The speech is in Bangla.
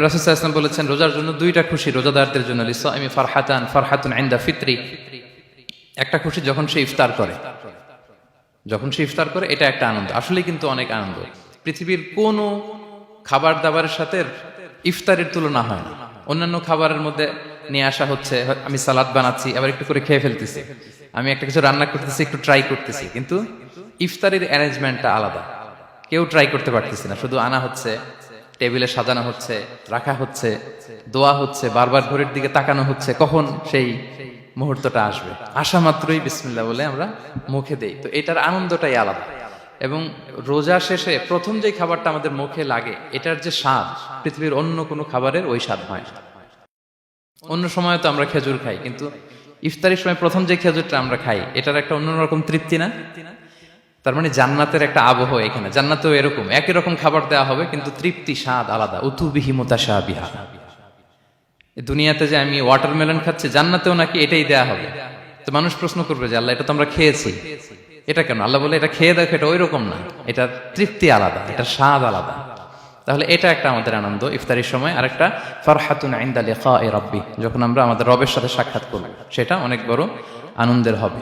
রাসূল সাল্লাল্লাহু আলাইহি ওয়াসাল্লাম বলেছেন রোজার জন্য দুইটা খুশি রোজাদারদের জন্য লিসাইমি ফারহাতুন ইনদা ফিত্রি। একটা খুশি যখন সে ইফতার করে, এটা একটা আনন্দ, আসলে কিন্তু অনেক আনন্দ। পৃথিবীর কোনো খাবার দাবারের সাথে ইফতারের তুলনা হয় না। অন্যান্য খাবারের মধ্যে নিয়ে আসা হচ্ছে, আমি সালাদ বানাচ্ছি আবার একটু করে খেয়ে ফেলতেছি, আমি একটা কিছু রান্না করতেছি একটু ট্রাই করতেছি, কিন্তু ইফতারের অ্যারেঞ্জমেন্টটা আলাদা। কেউ ট্রাই করতে পারতেছি না, শুধু আনা হচ্ছে, টেবিলে সাজানো হচ্ছে, রাখা হচ্ছে, দোয়া হচ্ছে, বারবার ঘড়ির দিকে তাকানো হচ্ছে কখন সেই মুহূর্তটা আসবে। আসা মাত্রই বিসমিল্লাহ বলে আমরা মুখে দেই। তো এটার আনন্দটাই আলাদা। এবং রোজা শেষে প্রথম যে খাবারটা আমাদের মুখে লাগে, এটার যে স্বাদ পৃথিবীর অন্য কোনো খাবারের ওই স্বাদ হয় না। অন্য সময় তো আমরা খেজুর খাই, কিন্তু ইফতারের সময় প্রথম যে খেজুরটা আমরা খাই, এটার একটা অন্যরকম তৃপ্তি না? তার মানে জান্নাতের একটা আবহ এখানে। জান্নাতেও এরকম একই রকম খাবার দেওয়া হবে, কিন্তু তৃপ্তি স্বাদ আলাদা। উতুবিহি মুতাশাবিহা। দুনিয়াতে যে আমি ওয়াটারমেলন খাচ্ছি, জান্নাতেও নাকি এটাই দেয়া হবে। তো মানুষ প্রশ্ন করবে যে আল্লাহ, এটা তো আমরা খেয়েছি, এটা কেন? আল্লাহ বলে এটা খেয়ে দেখো, এটা ওই রকম না, এটার তৃপ্তি আলাদা, এটার স্বাদ আলাদা। তাহলে এটা একটা আমাদের আনন্দ ইফতারির সময়। আর একটা ফারহাতুন ইনদা লিকাই রাব্বি, যখন আমরা আমাদের রবের সাথে সাক্ষাৎ করব, সেটা অনেক বড় আনন্দের হবে।